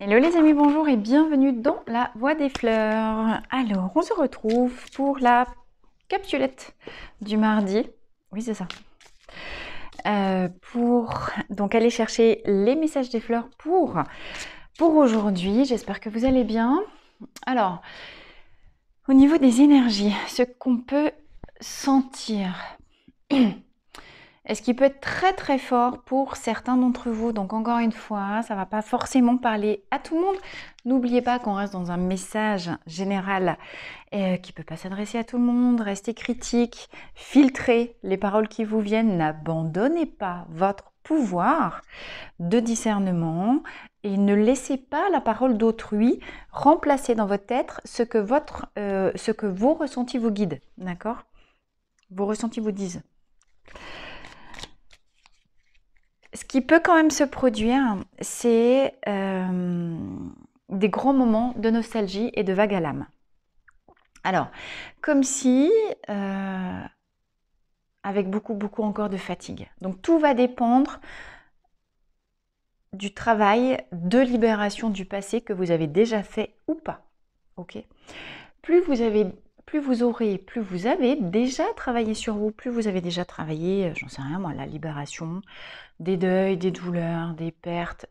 Hello les amis, bonjour et bienvenue dans la Voie des Fleurs. Alors, on se retrouve pour la capsulette du mardi. Oui, c'est ça. Pour donc aller chercher les messages des fleurs pour aujourd'hui. J'espère que vous allez bien. Alors, au niveau des énergies, ce qu'on peut sentir. Et ce qui peut être très très fort pour certains d'entre vous. Donc encore une fois, ça ne va pas forcément parler à tout le monde. N'oubliez pas qu'on reste dans un message général qui ne peut pas s'adresser à tout le monde. Restez critique, filtrez les paroles qui vous viennent. N'abandonnez pas votre pouvoir de discernement et ne laissez pas la parole d'autrui remplacer dans votre tête ce que vos ressentis vous guident. D'accord? Vos ressentis vous disent. Ce qui peut quand même se produire, c'est des grands moments de nostalgie et de vague à l'âme. Alors, comme si, avec beaucoup encore de fatigue. Donc tout va dépendre du travail de libération du passé que vous avez déjà fait ou pas. Ok ? Plus vous avez déjà travaillé sur vous, plus vous avez déjà travaillé, j'en sais rien moi, la libération des deuils, des douleurs, des pertes,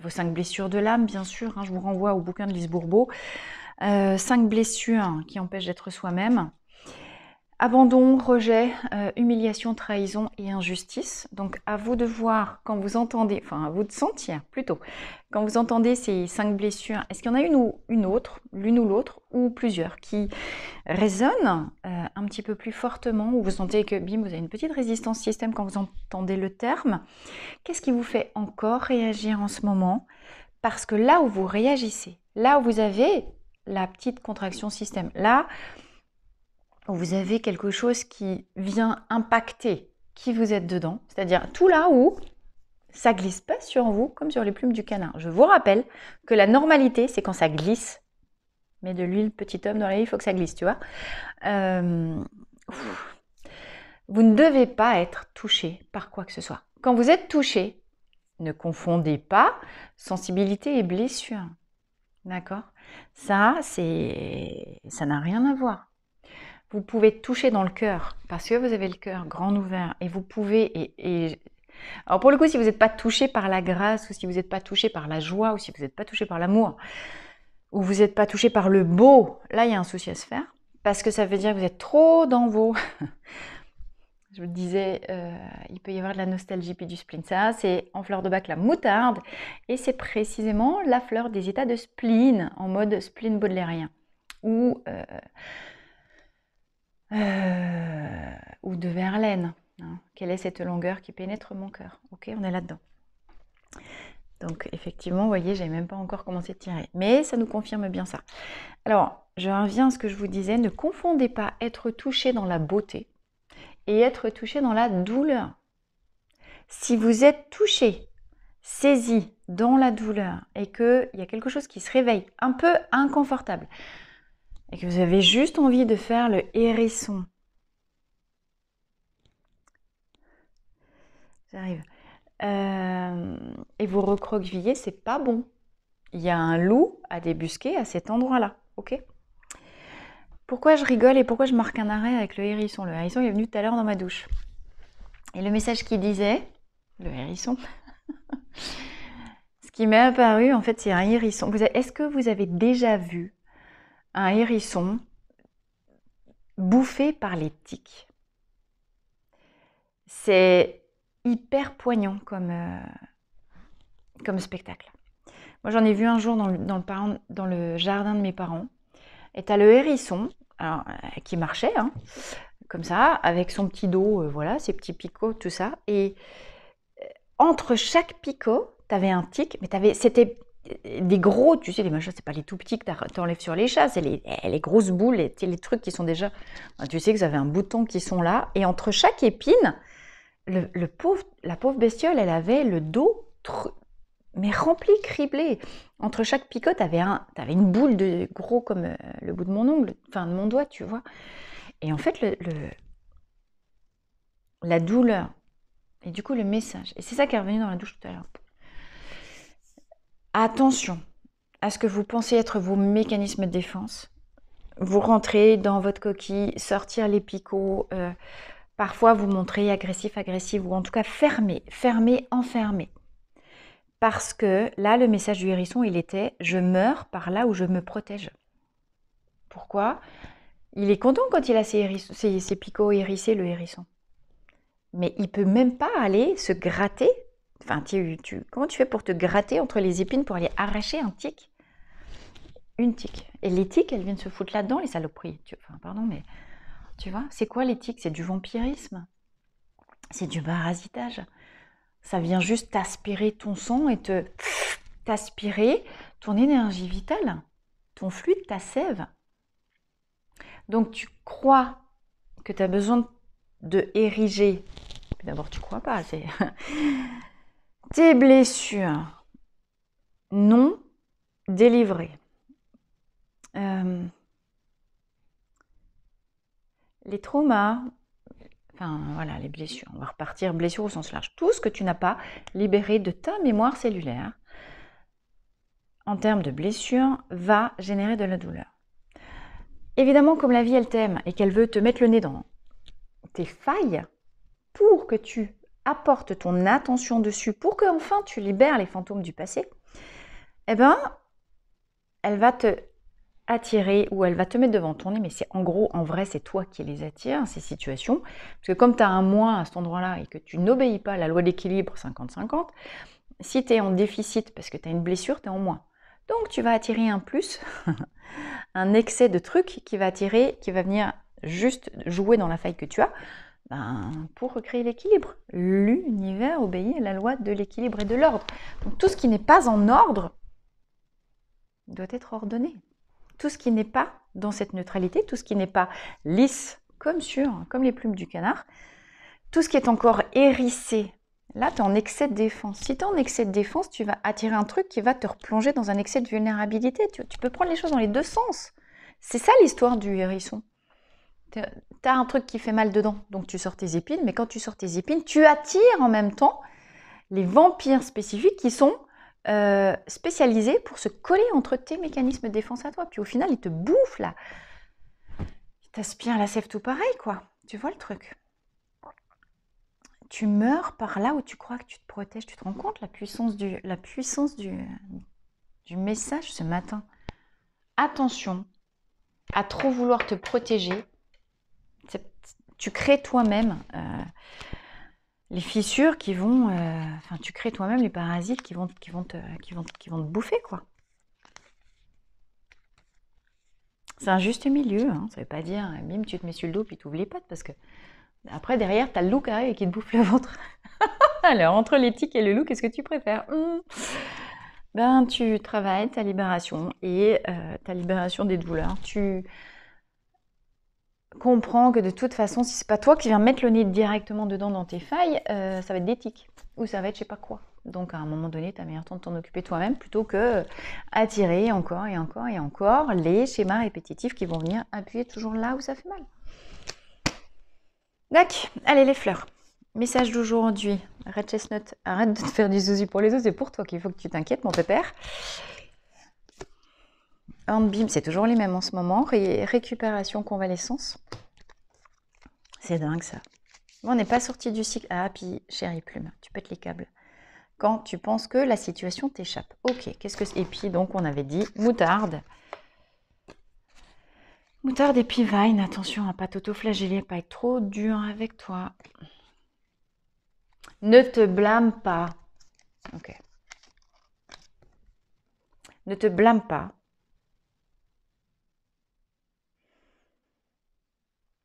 vos 5 blessures de l'âme, bien sûr, hein, je vous renvoie au bouquin de Lise Bourbeau. 5 blessures qui empêchent d'être soi-même. Abandon, rejet, humiliation, trahison et injustice. Donc à vous de voir quand vous entendez, enfin à vous de sentir plutôt, quand vous entendez ces 5 blessures, est-ce qu'il y en a une ou une autre, l'une ou l'autre, ou plusieurs qui résonnent un petit peu plus fortement, ou vous sentez que bim, vous avez une petite résistance système quand vous entendez le terme. Qu'est-ce qui vous fait encore réagir en ce moment? Parce que là où vous réagissez, là où vous avez la petite contraction système, là où vous avez quelque chose qui vient impacter qui vous êtes dedans, c'est-à-dire tout là où ça glisse pas sur vous comme sur les plumes du canard. Je vous rappelle que la normalité, c'est quand ça glisse. Mais de l'huile, petit homme, dans la vie, il faut que ça glisse, tu vois. Vous ne devez pas être touché par quoi que ce soit. Quand vous êtes touché, ne confondez pas sensibilité et blessure. D'accord? Ça n'a rien à voir. Vous pouvez toucher dans le cœur parce que vous avez le cœur grand ouvert et vous pouvez. Alors pour le coup, si vous n'êtes pas touché par la grâce ou si vous n'êtes pas touché par la joie ou si vous n'êtes pas touché par l'amour ou vous n'êtes pas touché par le beau, là il y a un souci à se faire parce que ça veut dire que vous êtes trop dans vos. Je vous le disais, il peut y avoir de la nostalgie puis du spleen. Ça, c'est en fleur de bac la moutarde et c'est précisément la fleur des états de spleen en mode spleen baudelairien ou de Verlaine. Hein. Quelle est cette longueur qui pénètre mon cœur? Ok, on est là-dedans. Donc effectivement, vous voyez, j'avais même pas encore commencé de tirer. Mais ça nous confirme bien ça. Alors, je reviens à ce que je vous disais, ne confondez pas être touché dans la beauté et être touché dans la douleur. Si vous êtes touché, saisi dans la douleur et qu'il y a quelque chose qui se réveille un peu inconfortable et que vous avez juste envie de faire le hérisson, j'arrive, et vous recroquevillez, c'est pas bon. Il y a un loup à débusquer à cet endroit-là, ok? Pourquoi je rigole et pourquoi je marque un arrêt avec le hérisson? Le hérisson il est venu tout à l'heure dans ma douche. Et le message qui disait, le hérisson, ce qui m'est apparu, en fait, c'est un hérisson. Est-ce que vous avez déjà vu un hérisson bouffé par les tiques? C'est hyper poignant comme spectacle. Moi, j'en ai vu un jour dans le jardin de mes parents. Et t'as le hérisson, alors, qui marchait, hein, comme ça, avec son petit dos, voilà, ses petits picots, tout ça. Et entre chaque picot, t'avais un tic, mais c'était des gros, tu sais, les machins, c'est pas les tout petits que t'enlèves sur les chats, c'est les grosses boules, les trucs qui sont déjà, tu sais que vous avez un bouton qui sont là. Et entre chaque épine, la pauvre bestiole, elle avait le dos mais rempli, criblé. Entre chaque picot, t'avais une boule de gros comme le bout de mon ongle, enfin de mon doigt, tu vois. Et en fait, la douleur, et du coup le message, et c'est ça qui est revenu dans la douche tout à l'heure. Attention, à ce que vous pensez être vos mécanismes de défense. Vous rentrez dans votre coquille, sortir les picots, parfois vous montrez agressif, agressive, ou en tout cas fermé, fermé, enfermé. Parce que là, le message du hérisson, il était « je meurs par là où je me protège ». Pourquoi? Il est content quand il a ses picots hérissés, le hérisson. Mais il peut même pas aller se gratter. Enfin, comment tu fais pour te gratter entre les épines pour aller arracher un tic? Une tique. Et les tiques, elles viennent se foutre là-dedans, les saloperies. Enfin, pardon, mais tu vois, c'est quoi les tiques? C'est du vampirisme. C'est du parasitage. Ça vient juste t'aspirer ton sang et t'aspirer ton énergie vitale, ton fluide, ta sève. Donc tu crois que tu as besoin de ériger. D'abord, tu crois pas, c'est tes blessures non délivrées. Les traumas, enfin voilà, les blessures. On va repartir blessures au sens large. Tout ce que tu n'as pas libéré de ta mémoire cellulaire en termes de blessures va générer de la douleur. Évidemment, comme la vie, elle t'aime et qu'elle veut te mettre le nez dans tes failles pour que tu apportes ton attention dessus, pour que enfin tu libères les fantômes du passé, eh ben, elle va te attirer ou elle va te mettre devant ton nez, mais c'est en gros, en vrai, c'est toi qui les attires, ces situations. Parce que comme tu as un moins à cet endroit-là et que tu n'obéis pas à la loi d'équilibre 50-50, si tu es en déficit parce que tu as une blessure, tu es en moins. Donc tu vas attirer un plus, un excès de trucs qui va attirer, qui va venir juste jouer dans la faille que tu as, pour recréer l'équilibre. L'univers obéit à la loi de l'équilibre et de l'ordre. Donc tout ce qui n'est pas en ordre doit être ordonné. Tout ce qui n'est pas dans cette neutralité, tout ce qui n'est pas lisse, comme les plumes du canard, tout ce qui est encore hérissé, là, tu es en excès de défense. Si tu es en excès de défense, tu vas attirer un truc qui va te replonger dans un excès de vulnérabilité. Tu peux prendre les choses dans les deux sens. C'est ça l'histoire du hérisson. Tu as un truc qui fait mal dedans, donc tu sors tes épines, mais quand tu sors tes épines, tu attires en même temps les vampires spécifiques qui sont spécialisés pour se coller entre tes mécanismes de défense à toi. Puis au final, ils te bouffent là. Ils t'aspirent la sève tout pareil, quoi. Tu vois le truc? Tu meurs par là où tu crois que tu te protèges. Tu te rends compte la puissance du message ce matin? Attention à trop vouloir te protéger. Tu crées toi-même les fissures qui vont... tu crées toi-même les parasites qui vont te bouffer, quoi. C'est un juste milieu, hein. Ça ne veut pas dire, bim, tu te mets sur le dos puis tu ouvres les pattes, parce que après, derrière, tu as le loup qui arrive et qui te bouffe le ventre. Alors, entre les tiques et le loup, qu'est-ce que tu préfères? Tu travailles ta libération et ta libération des douleurs. Tu comprends que de toute façon, si c'est pas toi qui viens mettre le nez directement dedans dans tes failles, ça va être des tiques ou ça va être je sais pas quoi. Donc à un moment donné, tu as meilleur temps de t'en occuper toi-même plutôt que attirer encore et encore et encore les schémas répétitifs qui vont venir appuyer toujours là où ça fait mal. D'accord, allez les fleurs. Message d'aujourd'hui. Red Chestnut, arrête de te faire du souci pour les autres, c'est pour toi qu'il faut que tu t'inquiètes, mon pépère. Bim, c'est toujours les mêmes en ce moment. Récupération, convalescence. C'est dingue ça. Bon, on n'est pas sorti du cycle. Ah, puis chérie plume, tu pètes les câbles. Quand tu penses que la situation t'échappe. Ok, qu'est-ce que c'est? Et puis donc on avait dit moutarde. Moutarde et puis vine, attention à pas t'auto-flageller, pas être trop dur avec toi. Ne te blâme pas. Ok. Ne te blâme pas.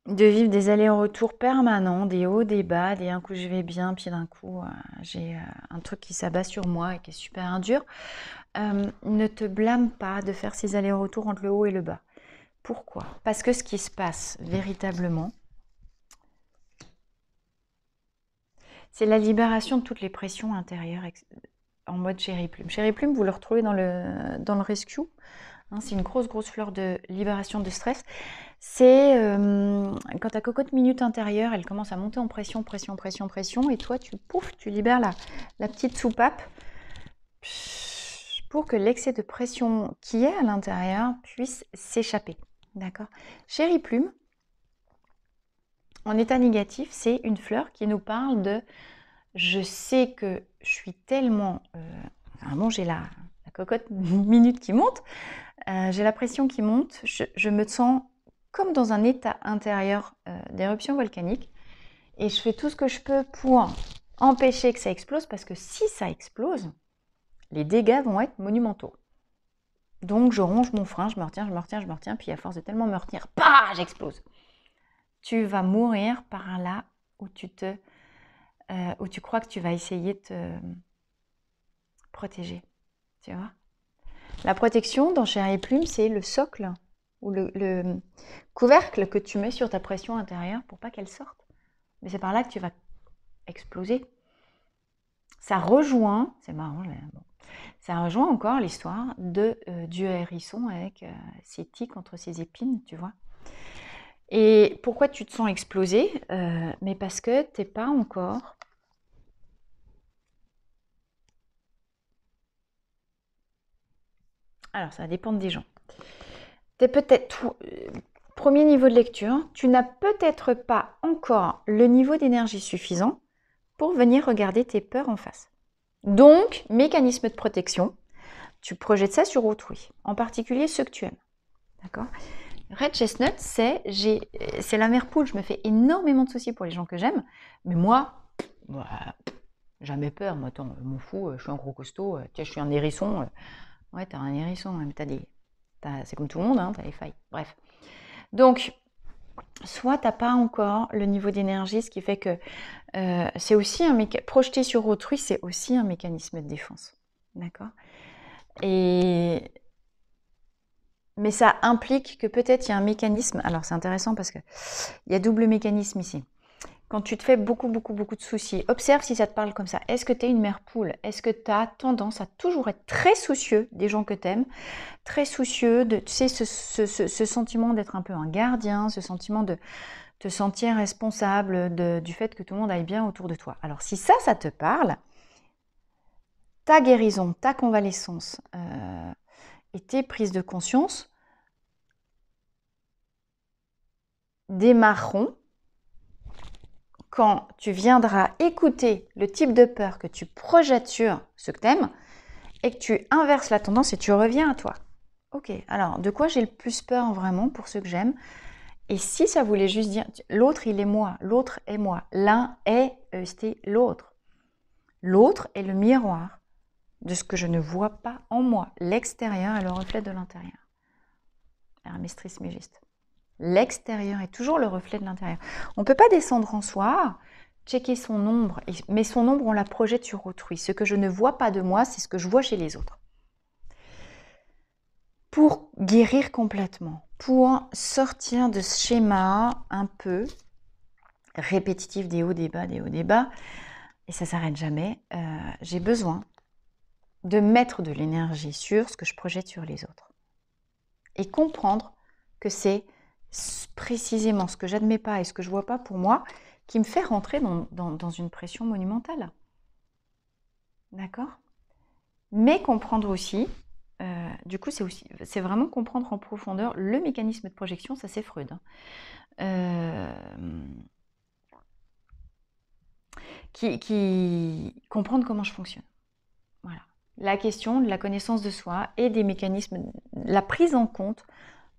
De vivre des allers-retours permanents, des hauts, des bas, des un coup je vais bien, puis d'un coup j'ai un truc qui s'abat sur moi et qui est super dur. Ne te blâme pas de faire ces allers-retours entre le haut et le bas. Pourquoi? Parce que ce qui se passe véritablement, c'est la libération de toutes les pressions intérieures en mode chérie plume. Chérie plume, vous le retrouvez dans le rescue. Hein, c'est une grosse fleur de libération de stress. C'est quand ta cocotte minute intérieure, elle commence à monter en pression, et toi, tu libères la petite soupape. pour que l'excès de pression qui est à l'intérieur puisse s'échapper. D'accord? Chéri Plume, en état négatif, c'est une fleur qui nous parle de je sais que je suis tellement... vraiment, j'ai la cocotte minute qui monte, j'ai la pression qui monte, je me sens comme dans un état intérieur d'éruption volcanique et je fais tout ce que je peux pour empêcher que ça explose parce que si ça explose, les dégâts vont être monumentaux. Donc je ronge mon frein, je me retiens, puis à force de tellement me retenir, bah, j'explose. Tu vas mourir par là où tu crois que tu vas essayer de te protéger. Tu vois ? La protection dans Chair et Plume, c'est le socle ou le couvercle que tu mets sur ta pression intérieure pour pas qu'elle sorte. Mais c'est par là que tu vas exploser. Ça rejoint, c'est marrant, bon, ça rejoint encore l'histoire du hérisson avec ses tiques entre ses épines, tu vois. Et pourquoi tu te sens exploser ? Mais parce que tu n'es pas encore... Alors, ça va dépendre des gens. Tu es peut-être... Premier niveau de lecture, tu n'as peut-être pas encore le niveau d'énergie suffisant pour venir regarder tes peurs en face. Donc, mécanisme de protection, tu projettes ça sur autrui, en particulier ceux que tu aimes. D'accord ? Red Chestnut, c'est la mère poule. Je me fais énormément de soucis pour les gens que j'aime, mais moi, jamais peur. Moi, attends, m'en fous, je suis un gros costaud, tiens, je suis un hérisson. Ouais, t'as un hérisson, mais c'est comme tout le monde, hein, t'as les failles. Bref. Donc, soit t'as pas encore le niveau d'énergie, ce qui fait que c'est aussi projeter sur autrui, c'est aussi un mécanisme de défense. D'accord ? Mais ça implique que peut-être il y a un mécanisme. Alors c'est intéressant parce qu'il y a double mécanisme ici. Quand tu te fais beaucoup de soucis, observe si ça te parle comme ça. Est-ce que tu es une mère poule ? Est-ce que tu as tendance à toujours être très soucieux des gens que tu aimes ? Très soucieux de, tu sais, ce sentiment d'être un peu un gardien, ce sentiment de te sentir responsable du fait que tout le monde aille bien autour de toi. Alors si ça te parle, ta guérison, ta convalescence et tes prises de conscience démarreront quand tu viendras écouter le type de peur que tu projettes sur ce que tu aimes et que tu inverses la tendance et tu reviens à toi. Ok, alors de quoi j'ai le plus peur vraiment pour ceux que j'aime ? Et si ça voulait juste dire, l'autre il est moi, l'autre est moi, l'un est l'autre. L'autre est le miroir de ce que je ne vois pas en moi. L'extérieur est le reflet de l'intérieur. Hermès Trismégiste. L'extérieur est toujours le reflet de l'intérieur. On ne peut pas descendre en soi, checker son ombre, mais son ombre, on la projette sur autrui. Ce que je ne vois pas de moi, c'est ce que je vois chez les autres. Pour guérir complètement, pour sortir de ce schéma un peu répétitif des hauts, des bas, et ça ne s'arrête jamais, j'ai besoin de mettre de l'énergie sur ce que je projette sur les autres. Et comprendre que c'est précisément ce que j'admets pas et ce que je vois pas pour moi qui me fait rentrer dans une pression monumentale. D'accord ? Mais comprendre aussi, du coup c'est vraiment comprendre en profondeur le mécanisme de projection, ça c'est Freud. Comprendre comment je fonctionne. Voilà. La question de la connaissance de soi et des mécanismes, la prise en compte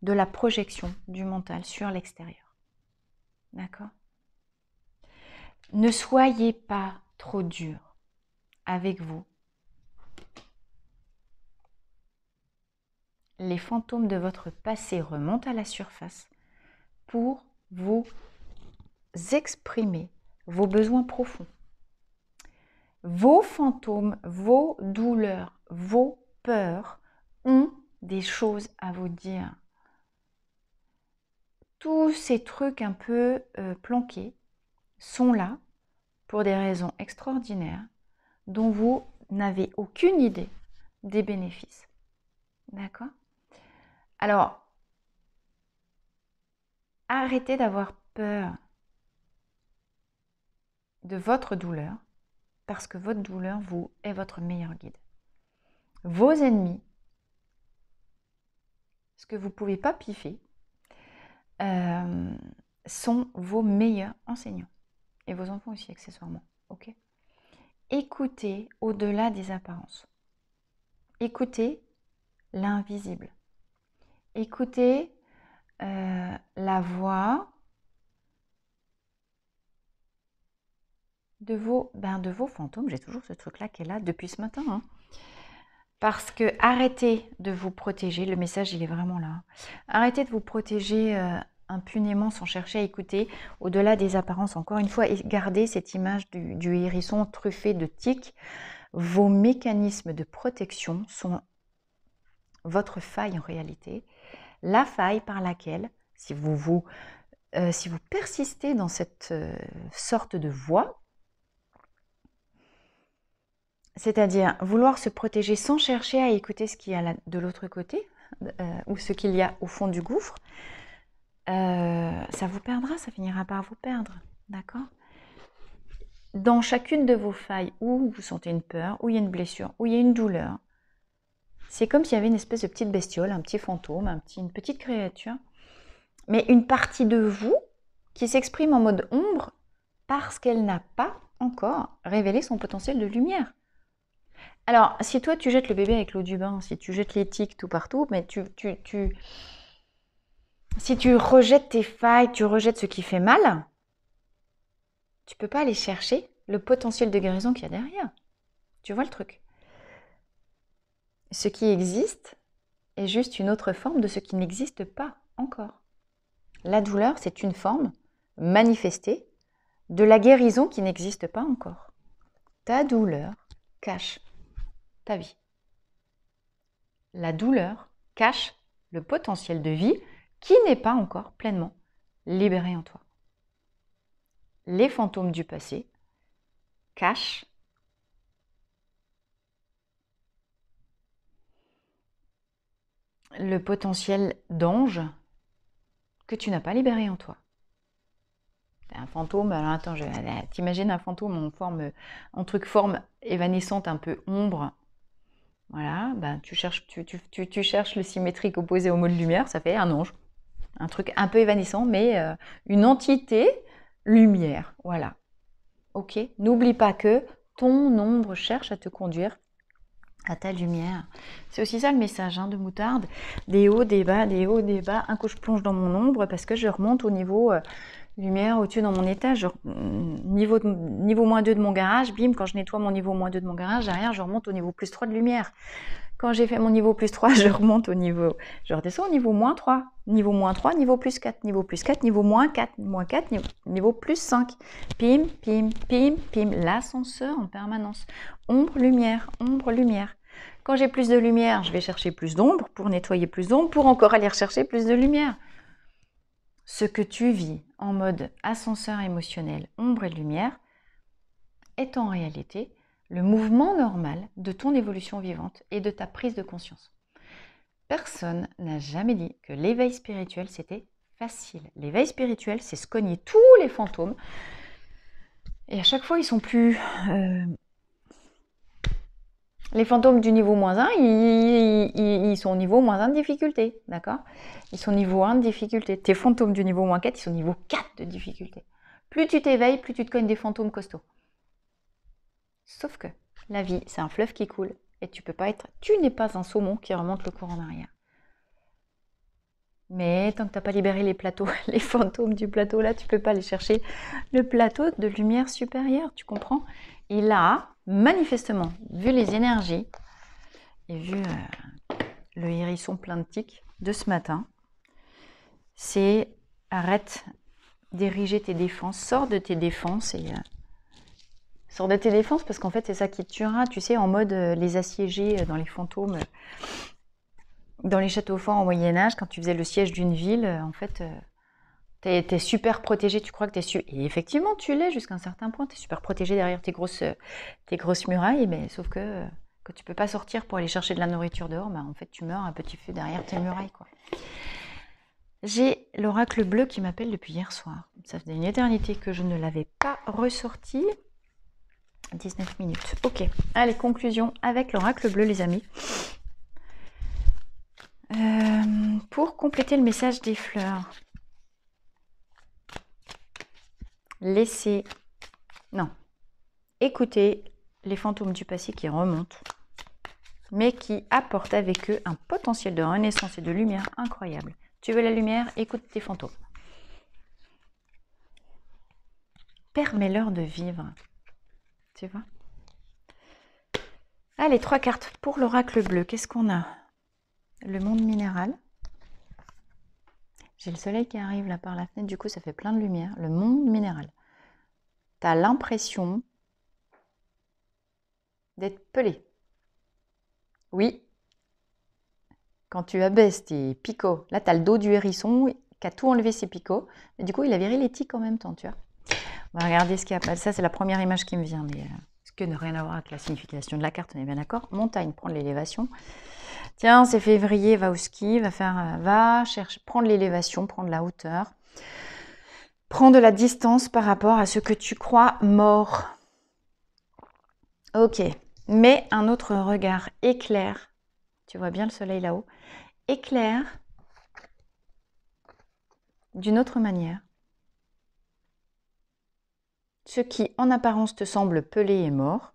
de la projection du mental sur l'extérieur. D'accord ? Ne soyez pas trop dur avec vous. Les fantômes de votre passé remontent à la surface pour vous exprimer vos besoins profonds. Vos fantômes, vos douleurs, vos peurs ont des choses à vous dire. Tous ces trucs un peu planqués sont là pour des raisons extraordinaires dont vous n'avez aucune idée des bénéfices. D'accord ? Alors, arrêtez d'avoir peur de votre douleur parce que votre douleur est votre meilleur guide. vos ennemis, ce que vous ne pouvez pas piffer, sont vos meilleurs enseignants. Et vos enfants aussi, accessoirement. Ok ? Écoutez au-delà des apparences. Écoutez l'invisible. Écoutez la voix de vos fantômes. J'ai toujours ce truc-là qui est là depuis ce matin. Hein. Parce que arrêtez de vous protéger. Le message, il est vraiment là. Arrêtez de vous protéger impunément sans chercher à écouter au-delà des apparences. Encore une fois, et gardez cette image du hérisson truffé de tiques. Vos mécanismes de protection sont votre faille en réalité. La faille par laquelle, si vous persistez dans cette sorte de voie, c'est-à-dire vouloir se protéger sans chercher à écouter ce qu'il y a de l'autre côté, ou ce qu'il y a au fond du gouffre, ça vous perdra, ça finira par vous perdre, d'accord ? Dans chacune de vos failles, où vous sentez une peur, où il y a une blessure, où il y a une douleur, c'est comme s'il y avait une espèce de petite bestiole, un petit fantôme, une petite créature, mais une partie de vous qui s'exprime en mode ombre parce qu'elle n'a pas encore révélé son potentiel de lumière. Alors, si toi tu jettes le bébé avec l'eau du bain, si tu jettes les tiques tout partout, mais si tu rejettes tes failles, tu rejettes ce qui fait mal, tu ne peux pas aller chercher le potentiel de guérison qu'il y a derrière. Tu vois le truc ? Ce qui existe est juste une autre forme de ce qui n'existe pas encore. La douleur, c'est une forme manifestée de la guérison qui n'existe pas encore. Ta douleur cache ta vie. La douleur cache le potentiel de vie qui n'est pas encore pleinement libéré en toi. Les fantômes du passé cachent le potentiel d'ange que tu n'as pas libéré en toi. Un fantôme, alors attends, t'imagines un fantôme en forme évanescente, un peu ombre. Voilà, ben tu cherches le symétrique opposé au mot de lumière, ça fait un ange. Un truc un peu évanescent, mais une entité lumière. Voilà. Ok ? N'oublie pas que ton ombre cherche à te conduire à ta lumière. C'est aussi ça le message de Moutarde. Des hauts, des bas, des hauts, des bas. Un coup je plonge dans mon ombre parce que je remonte au niveau lumière au-dessus dans mon étage. Niveau moins 2 de mon garage, bim, quand je nettoie mon niveau moins 2 de mon garage, derrière je remonte au niveau plus 3 de lumière. Quand j'ai fait mon niveau plus 3, je redescends au niveau moins 3. Niveau moins 3, niveau plus 4. Niveau plus 4, niveau moins 4. Moins 4, niveau plus 5. Pim, pim, pim, pim. L'ascenseur en permanence. Ombre, lumière, ombre, lumière. Quand j'ai plus de lumière, je vais chercher plus d'ombre pour nettoyer plus d'ombre, pour encore aller rechercher plus de lumière. Ce que tu vis en mode ascenseur émotionnel, ombre et lumière, est en réalité le mouvement normal de ton évolution vivante et de ta prise de conscience. Personne n'a jamais dit que l'éveil spirituel, c'était facile. L'éveil spirituel, c'est se cogner tous les fantômes. Et à chaque fois, ils sont plus... Les fantômes du niveau moins 1, ils sont au niveau moins 1 de difficulté, d'accord ? Ils sont au niveau 1 de difficulté. Tes fantômes du niveau moins 4, ils sont au niveau 4 de difficulté. Plus tu t'éveilles, plus tu te cognes des fantômes costauds. Sauf que la vie, c'est un fleuve qui coule et tu n'es pas un saumon qui remonte le cours en arrière. Mais tant que tu n'as pas libéré les plateaux, les fantômes du plateau, là, tu ne peux pas aller chercher le plateau de lumière supérieure, tu comprends ? Et là, manifestement, vu les énergies et vu le hérisson plein de tiques de ce matin, c'est arrête d'ériger tes défenses, sors de tes défenses et... Sors de tes défenses parce qu'en fait c'est ça qui te tuera, tu sais, en mode les assiégés dans les fantômes, dans les châteaux forts au Moyen-Âge, quand tu faisais le siège d'une ville, en fait, t'es super protégé, tu crois que Et effectivement, tu l'es jusqu'à un certain point, t'es super protégé derrière tes grosses murailles, mais sauf que quand tu peux pas sortir pour aller chercher de la nourriture dehors, en fait tu meurs à petit feu derrière tes murailles, quoi. J'ai l'oracle bleu qui m'appelle depuis hier soir. Ça faisait une éternité que je ne l'avais pas ressorti. 19 minutes. Ok. Allez, conclusion avec l'oracle bleu, les amis. Pour compléter le message des fleurs, écoutez les fantômes du passé qui remontent, mais qui apportent avec eux un potentiel de renaissance et de lumière incroyable. Tu veux la lumière? Écoute tes fantômes. Permets-leur de vivre. Tu vois? Allez, 3 cartes pour l'oracle bleu. Qu'est-ce qu'on a? Le monde minéral. J'ai le soleil qui arrive là par la fenêtre, du coup ça fait plein de lumière. Le monde minéral. Tu as l'impression d'être pelé. Oui. Quand tu abaisses tes picots, là tu as le dos du hérisson qui a tout enlevé ses picots. Et du coup il a viré les tiques en même temps, tu vois. On va regarder ce qu'il y a. Ça c'est la première image qui me vient, mais ce qui n'a rien à voir avec la signification de la carte, on est bien d'accord. Montagne, prendre l'élévation. Tiens, c'est février, va au ski, va chercher, prendre l'élévation, prendre la hauteur. Prends de la distance par rapport à ce que tu crois mort. Ok, mets un autre regard, éclaire. Tu vois bien le soleil là-haut. Éclaire d'une autre manière. Ce qui en apparence te semble pelé et mort,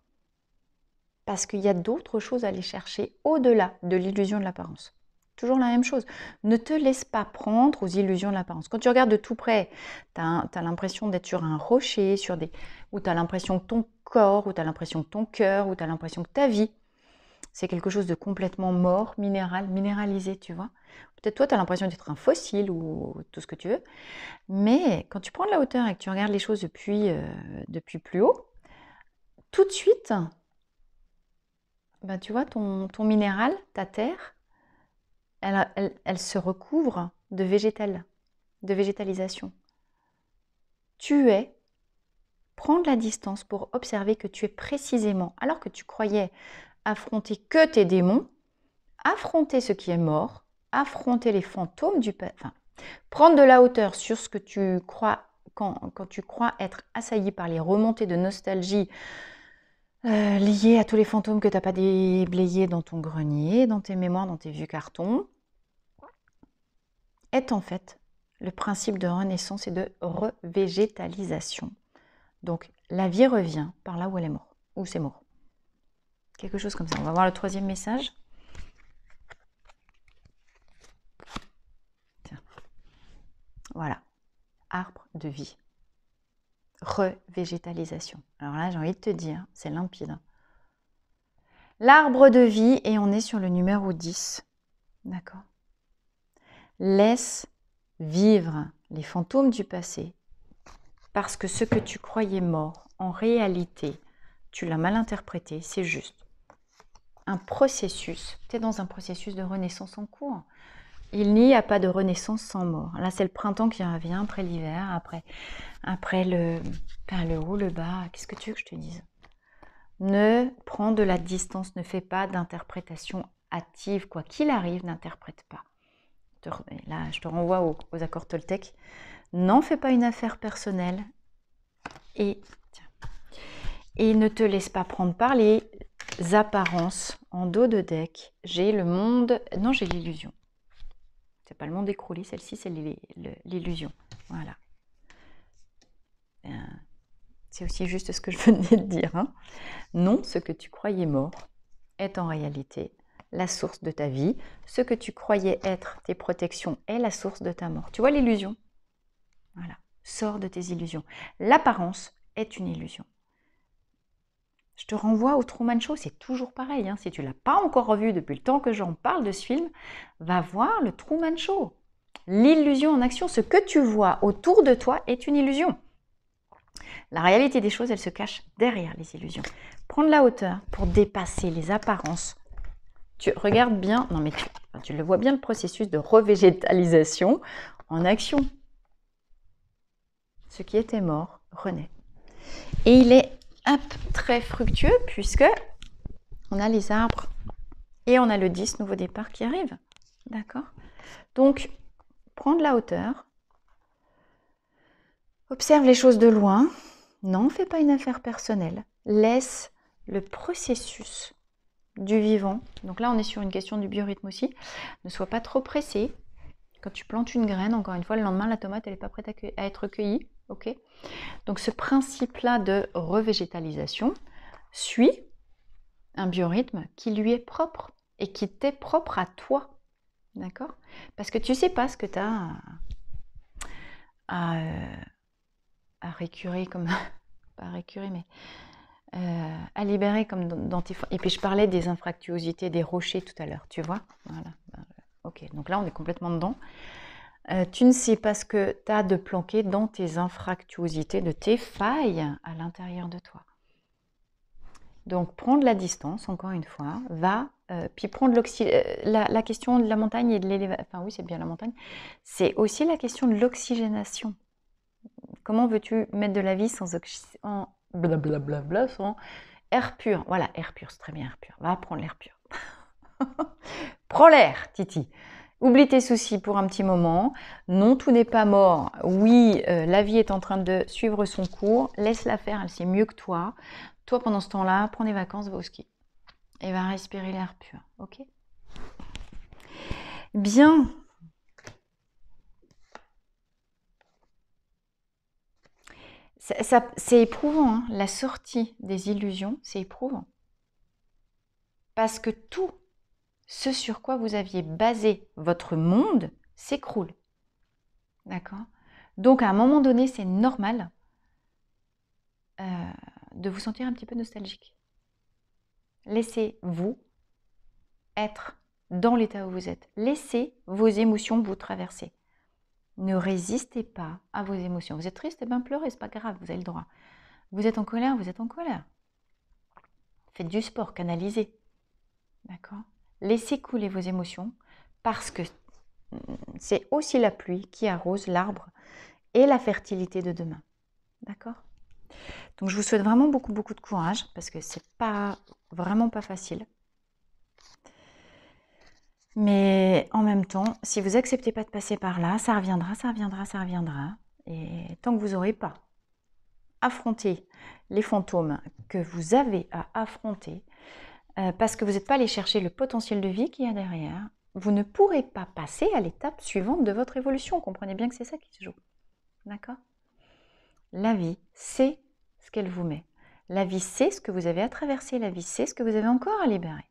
parce qu'il y a d'autres choses à aller chercher au-delà de l'illusion de l'apparence. Toujours la même chose. Ne te laisse pas prendre aux illusions de l'apparence. Quand tu regardes de tout près, tu as l'impression d'être sur un rocher, ou tu as l'impression que ton corps, ou tu as l'impression que ton cœur, ou tu as l'impression que ta vie, c'est quelque chose de complètement mort, minéralisé, tu vois. Peut-être toi, tu as l'impression d'être un fossile ou tout ce que tu veux. Mais quand tu prends de la hauteur et que tu regardes les choses depuis plus haut, tout de suite, ben, tu vois, ton minéral, ta terre, elle se recouvre de végétalisation. Prends de la distance pour observer que tu es précisément, alors que tu croyais affronter que tes démons, affronter ce qui est mort, affronter les fantômes du passé, enfin, prendre de la hauteur sur ce que tu crois, quand tu crois être assailli par les remontées de nostalgie liées à tous les fantômes que tu n'as pas déblayés dans ton grenier, dans tes mémoires, dans tes vieux cartons, est en fait le principe de renaissance et de revégétalisation. Donc la vie revient par là où elle est morte, où c'est mort. Quelque chose comme ça. On va voir le troisième message. Tiens. Voilà. Arbre de vie. Revégétalisation. Alors là, j'ai envie de te dire, c'est limpide. L'arbre de vie, et on est sur le numéro 10. D'accord? Laisse vivre les fantômes du passé, parce que ce que tu croyais mort, en réalité, tu l'as mal interprété, c'est juste un processus. Tu es dans un processus de renaissance en cours. Il n'y a pas de renaissance sans mort. Là, c'est le printemps qui revient, après l'hiver, après le haut, le bas. Qu'est-ce que tu veux que je te dise? Ne prends de la distance, ne fais pas d'interprétation hâtive. Quoi qu'il arrive, n'interprète pas. Là, je te renvoie aux accords Toltec. N'en fais pas une affaire personnelle et ne te laisse pas prendre par les apparences. En dos de deck, j'ai le monde... Non, j'ai l'illusion. C'est pas le monde écroulé, celle-ci, c'est l'illusion. Voilà. C'est aussi juste ce que je venais de dire. Hein. Non, ce que tu croyais mort est en réalité la source de ta vie. Ce que tu croyais être tes protections est la source de ta mort. Tu vois l'illusion? Voilà. Sors de tes illusions. L'apparence est une illusion. Je te renvoie au Truman Show, c'est toujours pareil. Hein. Si tu ne l'as pas encore revu depuis le temps que j'en parle de ce film, va voir le Truman Show. L'illusion en action, ce que tu vois autour de toi est une illusion. La réalité des choses, elle se cache derrière les illusions. Prends de la hauteur pour dépasser les apparences. Tu regardes bien, non mais tu le vois bien, le processus de revégétalisation en action. Ce qui était mort renaît. Et il est très fructueux puisque on a les arbres et on a le 10 nouveau départ qui arrive. D'accord? Donc, prends de la hauteur. Observe les choses de loin. N'en fais pas une affaire personnelle. Laisse le processus du vivant. Donc là, on est sur une question du biorhythme aussi. Ne sois pas trop pressé. Quand tu plantes une graine, encore une fois, le lendemain, la tomate, elle n'est pas prête à être cueillie. Ok. Donc ce principe-là de revégétalisation suit un biorhythme qui lui est propre et qui t'est propre à toi. D'accord? Parce que tu ne sais pas ce que tu as à récurer comme... pas à récurer, mais... à libérer comme dans tes... Et puis je parlais des infractuosités, des rochers tout à l'heure, tu vois? Voilà. Ok, donc là on est complètement dedans. Tu ne sais pas ce que tu as de planqué dans tes infractuosités, de tes failles à l'intérieur de toi. Donc prends de la distance, encore une fois, va, puis prendre la question de la montagne et de l'élévation, enfin oui c'est bien la montagne, c'est aussi la question de l'oxygénation. Comment veux-tu mettre de la vie sans blablabla, sans air pur? Voilà, air pur, c'est très bien, air pur. Va prendre l'air pur. Prends l'air, Titi. Oublie tes soucis pour un petit moment. Non, tout n'est pas mort. Oui, la vie est en train de suivre son cours. Laisse-la faire, elle sait mieux que toi. Toi, pendant ce temps-là, prends des vacances, va au ski. Et va respirer l'air pur, ok? Bien. C'est éprouvant, hein. La sortie des illusions, c'est éprouvant. Parce que tout ce sur quoi vous aviez basé votre monde s'écroule. D'accord? Donc, à un moment donné, c'est normal de vous sentir un petit peu nostalgique. Laissez-vous être dans l'état où vous êtes. Laissez vos émotions vous traverser. Ne résistez pas à vos émotions. Vous êtes triste, eh bien pleurez, c'est pas grave, vous avez le droit. Vous êtes en colère, vous êtes en colère. Faites du sport, canalisez. D'accord? Laissez couler vos émotions parce que c'est aussi la pluie qui arrose l'arbre et la fertilité de demain. D'accord? Donc je vous souhaite vraiment beaucoup de courage parce que c'est vraiment pas facile. Mais en même temps, si vous acceptez pas de passer par là, ça reviendra, ça reviendra, ça reviendra. Et tant que vous n'aurez pas affronté les fantômes que vous avez à affronter, parce que vous n'êtes pas allé chercher le potentiel de vie qu'il y a derrière, vous ne pourrez pas passer à l'étape suivante de votre évolution. Comprenez bien que c'est ça qui se joue. D'accord? La vie, c'est ce qu'elle vous met. La vie, c'est ce que vous avez à traverser. La vie, c'est ce que vous avez encore à libérer.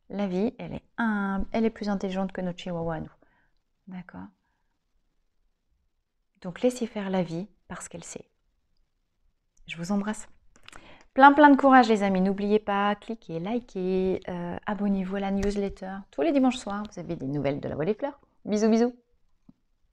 La vie, elle est plus intelligente que notre chihuahua à nous. D'accord? Donc laissez faire la vie parce qu'elle sait. Je vous embrasse. Plein de courage les amis. N'oubliez pas, cliquez, likez, abonnez-vous à la newsletter. Tous les dimanches soirs, vous avez des nouvelles de la Voie des Fleurs. Bisous.